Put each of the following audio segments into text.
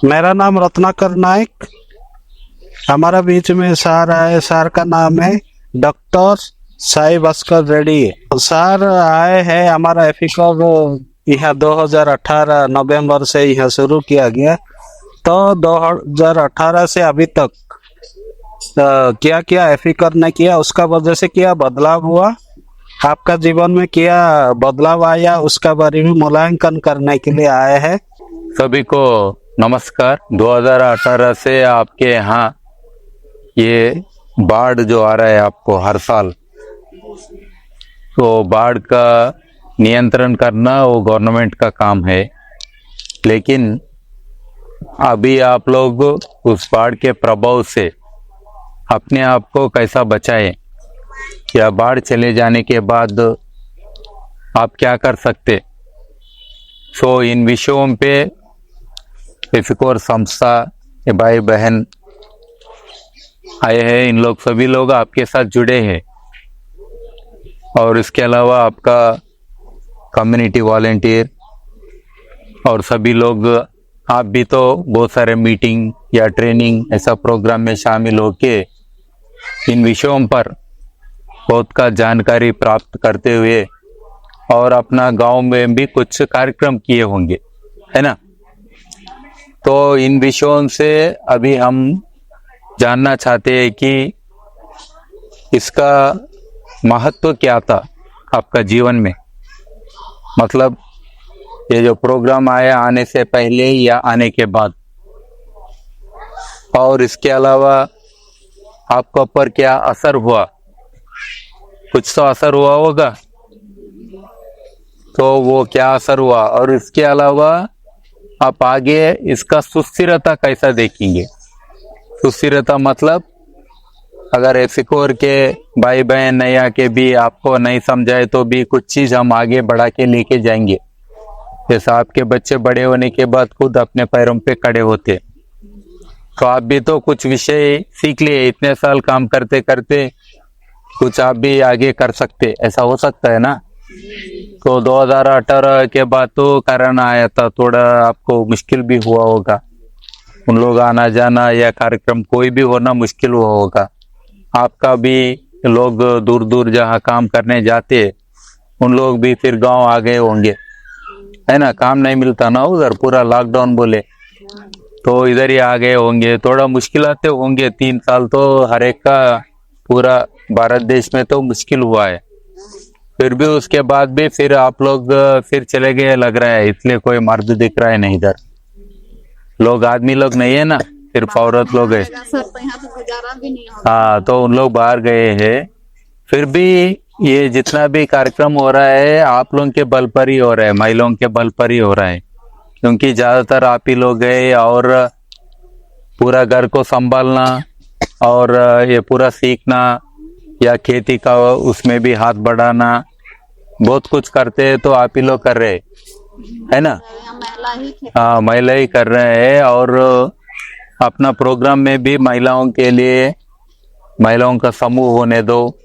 मेरा नाम रत्नाकर नायक। हमारा बीच में सर आए, सर का नाम है डॉक्टर साई भास्कर रेड्डी। सर आए हैं, हमारा एफिकॉर यहाँ 2018 नवंबर से यहाँ शुरू किया गया। तो 2018 से अभी तक क्या क्या एफिकॉर ने किया, उसका वजह से क्या बदलाव हुआ, आपका जीवन में क्या बदलाव आया, उसका बारे में मूल्यांकन करने के लिए आए हैं। सभी को नमस्कार। 2018 से आपके यहाँ ये बाढ़ जो आ रहा है आपको हर साल, तो बाढ़ का नियंत्रण करना वो गवर्नमेंट का काम है। लेकिन अभी आप लोग उस बाढ़ के प्रभाव से अपने आप को कैसा बचाएं, या बाढ़ चले जाने के बाद आप क्या कर सकते, सो इन विषयों पे एफिकॉर संस्था के भाई बहन आए हैं। इन लोग सभी लोग आपके साथ जुड़े हैं, और इसके अलावा आपका कम्युनिटी वॉलेंटियर और सभी लोग, आप भी तो बहुत सारे मीटिंग या ट्रेनिंग ऐसा प्रोग्राम में शामिल होके इन विषयों पर बहुत का जानकारी प्राप्त करते हुए और अपना गांव में भी कुछ कार्यक्रम किए होंगे, है ना। तो इन विषयों से अभी हम जानना चाहते हैं कि इसका महत्व क्या था आपका जीवन में, मतलब ये जो प्रोग्राम आया आने से पहले या आने के बाद, और इसके अलावा आपके ऊपर क्या असर हुआ। कुछ तो असर हुआ होगा, तो वो क्या असर हुआ, और इसके अलावा आप आगे इसका सुस्थिरता कैसा देखेंगे। सुस्थिरता मतलब अगर एफिकॉर के भाई बहन नया के भी आपको नहीं समझाए तो भी कुछ चीज हम आगे बढ़ा के लेके जाएंगे। जैसा आपके बच्चे बड़े होने के बाद खुद अपने पैरों पे खड़े होते, तो आप भी तो कुछ विषय सीख लिए, इतने साल काम करते करते कुछ आप भी आगे कर सकते, ऐसा हो सकता है ना। तो 2018 के बाद तो कोरोना आया था, थोड़ा आपको मुश्किल भी हुआ होगा, उन लोग आना जाना या कार्यक्रम कोई भी होना मुश्किल हुआ होगा। आपका भी लोग दूर दूर जहाँ काम करने जाते उन लोग भी फिर गांव आ गए होंगे, है ना। काम नहीं मिलता ना उधर, पूरा लॉकडाउन बोले तो इधर ही आ गए होंगे। थोड़ा मुश्किलाते होंगे, 3 साल तो हर एक का पूरा भारत देश में तो मुश्किल हुआ है। फिर भी उसके बाद भी फिर आप लोग फिर चले गए लग रहा है, इसलिए कोई मर्द दिख रहा है नहीं इधर, लोग आदमी लोग नहीं है ना, सिर्फ औरत लोग है। हाँ, तो उन लोग बाहर गए हैं। फिर भी ये जितना भी कार्यक्रम हो रहा है आप लोगों के बल पर ही हो रहा है, महिलाओं के बल पर ही हो रहा है, क्योंकि ज्यादातर आप ही लोग गए और पूरा घर को संभालना और ये पूरा सीखना या खेती का उसमें भी हाथ बढ़ाना, बहुत कुछ करते हैं, तो आप ही लोग कर रहे है ना। हाँ, महिला ही कर रहे हैं। और अपना प्रोग्राम में भी महिलाओं के लिए महिलाओं का समूह होने दो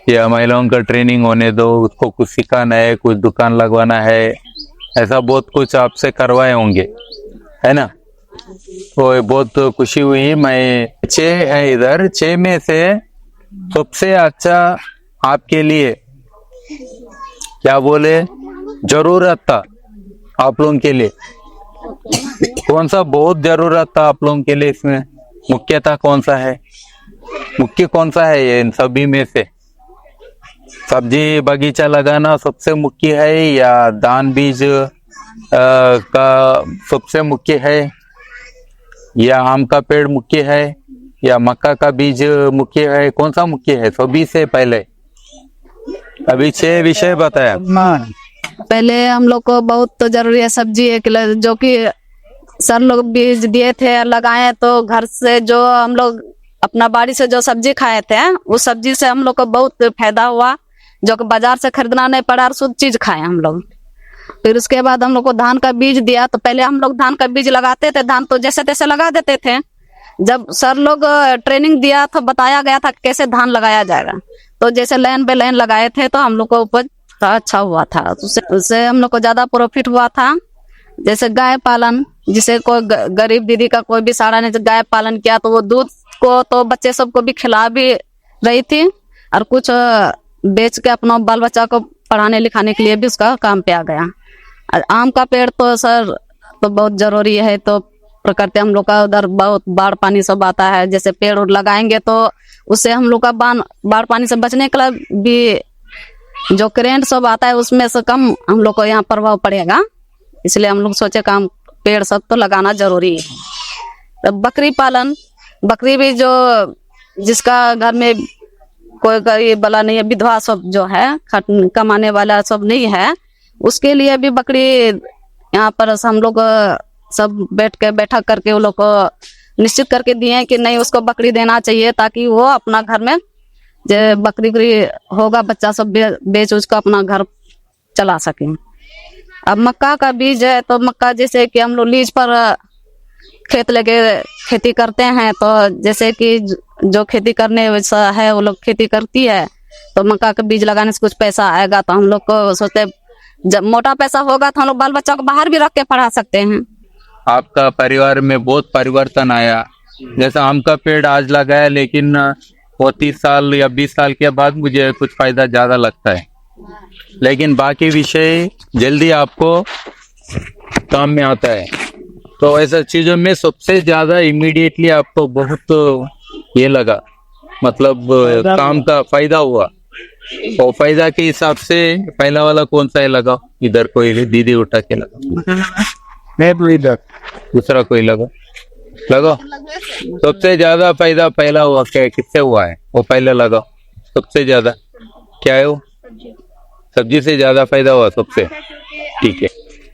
या महिलाओं का ट्रेनिंग होने दो, उसको कुछ सिखाना है, कुछ दुकान लगवाना है, ऐसा बहुत कुछ आपसे करवाए होंगे, है ना। तो बहुत खुशी हुई। मैं 6 है इधर, 6 में से सबसे अच्छा आपके लिए क्या बोले जरूरत था आप लोगों के लिए, कौन सा बहुत जरूरत था आप लोगों के लिए, इसमें मुख्यतः कौन सा है, मुख्य कौन सा है ये इन सभी में से। सब्जी बगीचा लगाना सबसे मुख्य है, या दान बीज का सबसे मुख्य है, या आम का पेड़ मुख्य है, या मक्का का बीज मुख्य है, कौन सा मुख्य है सभी से पहले। अभी 6 विषय बताया। पहले हम लोग को बहुत तो जरूरी है सब्जी, एक जो कि सर लोग बीज दिए थे लगाए, तो घर से जो हम लोग अपना बाड़ी से जो सब्जी खाए थे उस सब्जी से हम लोग को बहुत फायदा हुआ, जो कि बाजार से खरीदना नहीं पड़ा और शुद्ध चीज खाए हम लोग। फिर उसके बाद हम लोग को धान का बीज दिया, तो पहले हम लोग धान का बीज लगाते थे, धान तो जैसे तैसे लगा देते थे। जब सर लोग ट्रेनिंग दिया तो बताया गया था कैसे धान लगाया जाएगा, तो जैसे लाइन पे लाइन लगाए थे तो हम लोग को उपज अच्छा हुआ था, उससे हम लोग को ज्यादा प्रॉफिट हुआ था। जैसे गाय पालन, जिसे कोई गरीब दीदी का कोई भी सहारा नहीं, गाय पालन किया तो वो दूध को तो बच्चे सबको भी खिला भी रही थी और कुछ बेच के अपना बाल बच्चा को पढ़ाने लिखाने के लिए भी उसका काम पे आ गया। और आम का पेड़ तो सर तो बहुत जरूरी है, तो प्रकृति हम लोग का उधर बहुत बाढ़ पानी सब आता है, जैसे पेड़ उड़ लगाएंगे तो उससे हम लोग का बाढ़ पानी से बचने के लिए भी जो करंट सब आता है उसमें से कम हम लोग को यहाँ प्रभाव पड़ेगा, इसलिए हम लोग सोचे काम पेड़ सब तो लगाना जरूरी है। तो बकरी पालन, बकरी भी जो जिसका घर में कोई गरीब वाला नहीं है, विधवा सब जो है कमाने वाला सब नहीं है, उसके लिए भी बकरी यहाँ पर हम लोग सब बैठा करके वो लोग को निश्चित करके दिए कि नहीं उसको बकरी देना चाहिए, ताकि वो अपना घर में जो बकरी होगा बच्चा सब बेच उसको अपना घर चला सके। अब मक्का का बीज है तो मक्का जैसे कि हम लोग लीज पर खेत लगे खेती करते हैं, तो जैसे कि जो खेती करने वैसा है वो लोग खेती करती है, तो मक्का का बीज लगाने से कुछ पैसा आएगा, तो हम लोग को सोचते जब मोटा पैसा होगा तो हम लोग बाल बच्चा को बाहर भी रख के पढ़ा सकते हैं। आपका परिवार में बहुत परिवर्तन आया, जैसा आम का पेड़ आज लगाया लेकिन वो 30 साल या 20 साल के बाद मुझे कुछ फायदा ज्यादा लगता है, लेकिन बाकी विषय जल्दी आपको काम में आता है। तो ऐसा चीजों में सबसे ज्यादा इमीडिएटली आपको बहुत ये लगा, मतलब काम का फायदा हुआ, और फायदा के हिसाब से पहला वाला कौन सा है लगा? इधर कोई दीदी उठा के लगा, दूसरा कोई लगा सबसे ज्यादा फायदा पहला हुआ क्या, किससे हुआ है? वो पहले लगा सबसे ज्यादा क्या है? वो सब्जी से ज्यादा फायदा हुआ सबसे, ठीक है।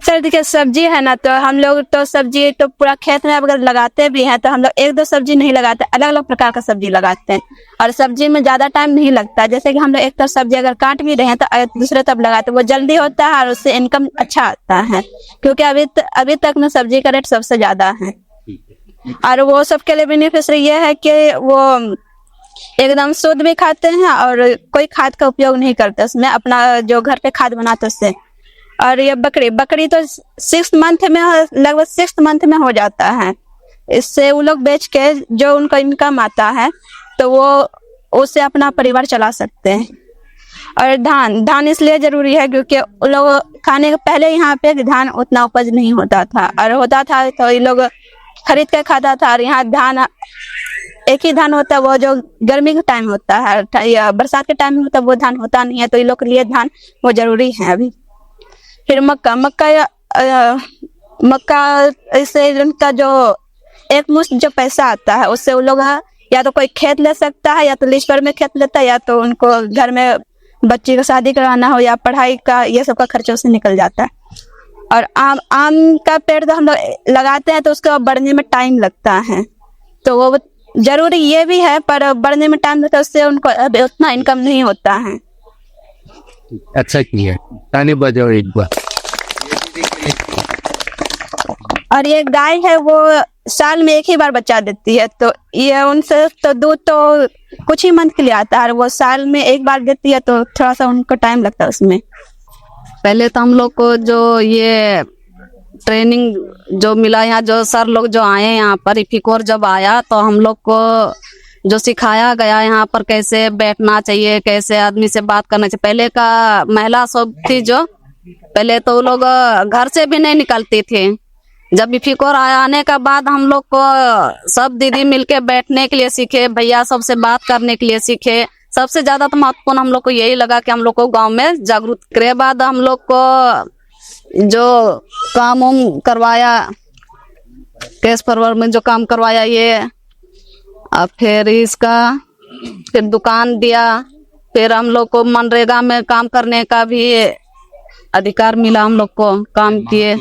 सर देखिए सब्जी है ना, तो हम लोग तो सब्जी तो पूरा खेत में अगर लगाते भी हैं तो हम लोग एक दो सब्जी नहीं लगाते, अलग अलग प्रकार का सब्जी लगाते हैं, और सब्जी में ज्यादा टाइम नहीं लगता। जैसे कि हम लोग एक तरफ सब्जी अगर काट भी रहे हैं तो दूसरे तरफ लगाते, वो जल्दी होता है और उससे इनकम अच्छा आता है, क्योंकि अभी तक में सब्जी का रेट सबसे ज्यादा है। और वो सबके लिए बेनिफिशियरी ये है कि वो एकदम शुद्ध भी खाते हैं और कोई खाद का उपयोग नहीं करते उसमें, अपना जो घर पे खाद बनाते उससे। और ये बकरी तो 6 मंथ में लगभग 6 मंथ में हो जाता है, इससे वो लोग बेच के जो उनका इनकम आता है तो वो उससे अपना परिवार चला सकते हैं। और धान इसलिए जरूरी है क्योंकि वो लोग खाने के पहले यहाँ पे धान उतना उपज नहीं होता था, और होता था तो ये लोग खरीद के खाता था। और यहाँ धान एक ही धान होता है, वो जो गर्मी का टाइम होता है या बरसात के टाइम में होता है वो धान होता नहीं है, तो ये लोग के लिए धान वो जरूरी है। अभी फिर मक्का इससे उनका जो एक मुश्त जो पैसा आता है उससे वो लोग या तो कोई खेत ले सकता है, या तो लीज पर में खेत लेता है, या तो उनको घर में बच्ची का शादी कराना हो या पढ़ाई का ये सब का खर्चा उससे निकल जाता है। और आम का पेड़ तो हम लोग लगाते हैं तो उसको बढ़ने में टाइम लगता है, तो वो जरूरी ये भी है, पर बढ़ने में टाइम लगता है उससे उनको उतना इनकम नहीं होता है। अच्छा किया, ताने बजाओ एक बार। और ये गाय है वो साल में एक ही बार बच्चा देती है, तो ये उनसे तो दूध तो कुछ ही मंथ के लिए आता है, और वो साल में एक बार देती है तो थोड़ा सा उनको टाइम लगता है उसमें। पहले तो हम लोग को जो ये ट्रेनिंग जो मिला, यहाँ जो सर लोग जो आए यहाँ पर इफिकोर जब आया तो हम लोग को जो सिखाया गया यहाँ पर कैसे बैठना चाहिए, कैसे आदमी से बात करना चाहिए। पहले का महिला सब थी जो पहले तो वो लोग घर से भी नहीं निकलती थी, जब इफिकोर आने का बाद हम लोग को सब दीदी मिलके बैठने के लिए सीखे, भैया सबसे बात करने के लिए सीखे। सबसे ज्यादा तो महत्वपूर्ण हम लोग को यही लगा कि हम लोग को गांव में जागरूक करे। बाद हम लोग को जो काम करवाया केस परवर में जो काम करवाया ये, और फिर इसका फिर दुकान दिया, फिर हम लोग को मनरेगा में काम करने का भी अधिकार मिला, हम लोग को काम किए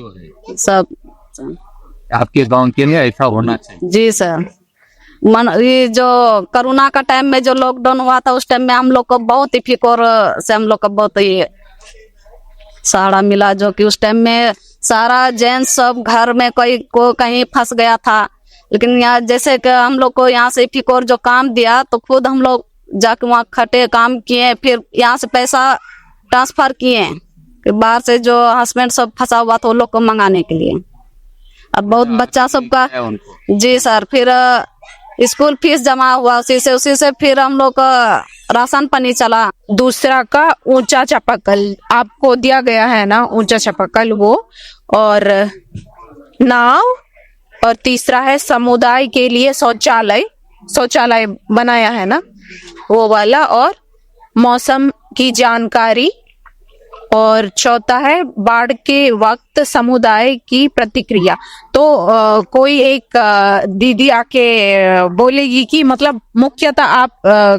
सब। आपके गांव के लिए ऐसा होना चाहिए। जी सर। ये जो कोरोना का टाइम में जो लॉकडाउन हुआ था उस टाइम में हम लोग को बहुत ही फिकोर से हम लोग को बहुत ही सहारा मिला, जो कि उस टाइम में सारा जेंट्स सब घर में कोई को कहीं फंस गया था, लेकिन यहाँ जैसे कि हम लोग को यहाँ से फिकोर जो काम दिया तो खुद हम लोग जाके वहाँ खटे काम किए, फिर यहाँ से पैसा ट्रांसफर किए कि बाहर से जो हस्बैंड सब फंसा हुआ था वो लोग को मंगाने के लिए। और बहुत बच्चा सबका, जी सर, फिर स्कूल फीस जमा हुआ, उसी से फिर हम लोग का राशन पानी चला। दूसरा का ऊंचा चापाकल आपको दिया गया है ना, ऊंचा चापाकल वो, और नाव, और तीसरा है समुदाय के लिए शौचालय बनाया है ना वो वाला, और मौसम की जानकारी, और चौथा है बाढ़ के वक्त समुदाय की प्रतिक्रिया। तो कोई एक दीदी आके बोलेगी कि मतलब मुख्यतः आप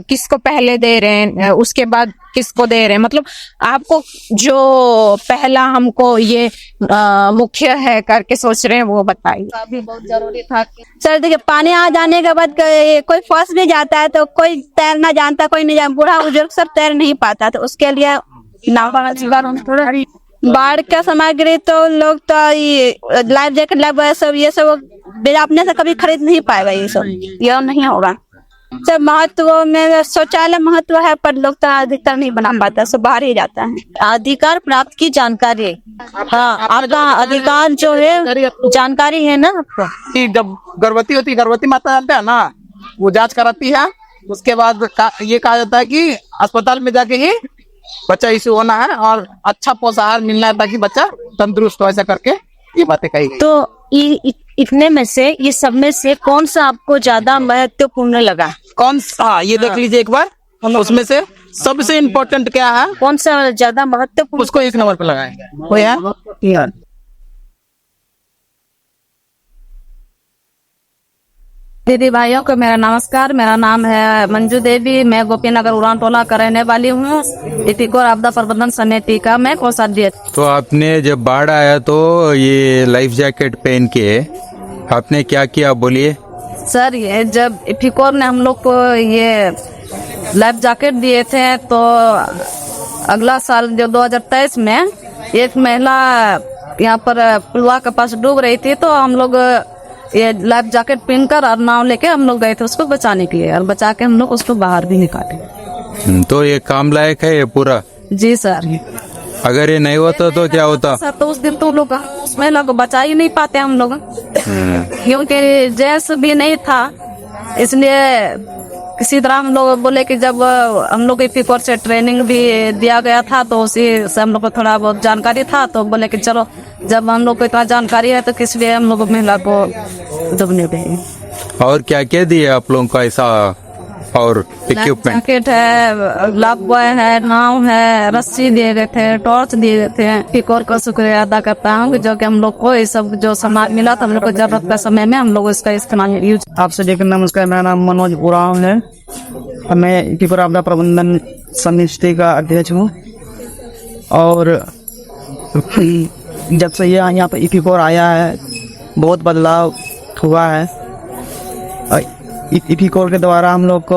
किसको पहले दे रहे हैं, उसके बाद किसको दे रहे हैं, मतलब आपको जो पहला हमको ये मुख्य है करके सोच रहे हैं वो बताइए। अभी बहुत जरूरी था। सर देखिए, पानी आ जाने के बाद कोई फंस भी जाता है तो कोई तैरना जानता, कोई नहीं जानता, बूढ़ा बुजुर्ग सब तैर नहीं पाता, तो उसके लिए नाव बाढ़ का सामग्री तो लोग तो ये लाइफ जैकेट लगभग सब ये सब बिना अपने से कभी खरीद नहीं पाएगा, ये सब ये नहीं होगा। सब महत्व में शौचालय महत्व है, पर लोग तो अधिकतर नहीं बना पाता, सब बाहर ही जाता है। अधिकार प्राप्त की जानकारी, हाँ आपका अधिकार जो है जानकारी है ना आपको। कि जब गर्भवती होती है, गर्भवती माता जानते हैं ना, वो जांच कराती है, उसके बाद ये कहा जाता है कि अस्पताल में जाके ही बच्चा इशू होना है और अच्छा पोषाहार मिलना है ताकि बच्चा तंदुरुस्त हो, ऐसा करके ये बातें कही गई। तो इतने में से, ये सब में से कौन सा आपको ज्यादा महत्वपूर्ण लगा? कौन सा, ये देख लीजिए एक बार, उसमें से सबसे इम्पोर्टेंट क्या है, कौन सा ज्यादा महत्वपूर्ण, उसको 1 नंबर पे लगाएंगे, वो है दीदी भाइयों को मेरा नमस्कार। मेरा नाम है मंजू देवी, मैं गोपीनगर उड़ान टोला का रहने वाली हूँ। इफिकोर आपदा प्रबंधन समिति का मैं कोषाध्यक्ष। तो आपने जब बाढ़ आया तो ये लाइफ जैकेट पहन के आपने क्या किया, बोलिए। सर ये जब इफिकोर ने हम लोग को ये लाइफ जैकेट दिए थे, तो अगला साल जो 2023 में एक महिला यहाँ पर पुलवा के पास डूब रही थी, तो हम लोग ये लाइफ जैकेट पहनकर और नाव लेके हम लोग गए थे उसको बचाने के लिए, और बचा के हम लोग उसको बाहर भी निकाले। तो ये काम लायक है ये पूरा? जी सर। अगर ये नहीं होता तो क्या होता? सर तो उस दिन तो लोग उस महिला को बचा ही नहीं पाते हम लोग, क्योंकि जैस भी नहीं था, इसलिए किसी तरह हम लोग बोले कि जब हम लोग इफिकोर से ट्रेनिंग भी दिया गया था, तो उसी से हम लोग को थोड़ा बहुत जानकारी था, तो बोले कि चलो जब हम लोग को इतना जानकारी है तो किस लिए हम लोग महिला को डूबने देंगे। और क्या क्या दिए आप लोगों का ऐसा और इक्विपमेंट? जैकेट है, लाइफ बॉय है, नाव है, रस्सी दिए गए थे, टॉर्च दिए गए थे। इफिकोर का शुक्रिया अदा करता हूँ जो कि हम लोग को ये सब जो सामान मिला था, हम लोग को जरूरत के समय में हम लोग इसका इस्तेमाल यूज। आप सभी को नमस्कार, मेरा नाम मनोज उरांव है, मैं इफिकोर आपदा प्रबंधन समिति का अध्यक्ष हूँ। और जब से यहाँ पर इफिकोर आया है बहुत बदलाव हुआ है। इफिकोर के द्वारा हम लोग को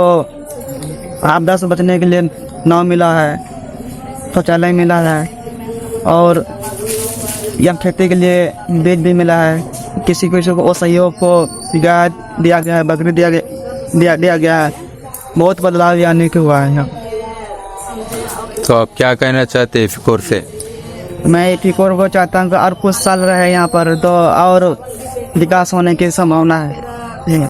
आपदा से बचने के लिए नाव मिला है, शौचालय मिला है, और यहाँ खेती के लिए बीज भी मिला है। किसी को सहयोग को गाय दिया गया है, बकरी दिया गया है। बहुत बदलाव यानी कि हुआ है यहाँ। तो आप क्या कहना चाहते हैं इफिकोर से? मैं इफिकोर को चाहता हूँ कि और कुछ साल रहे यहाँ पर, तो और विकास होने की संभावना है।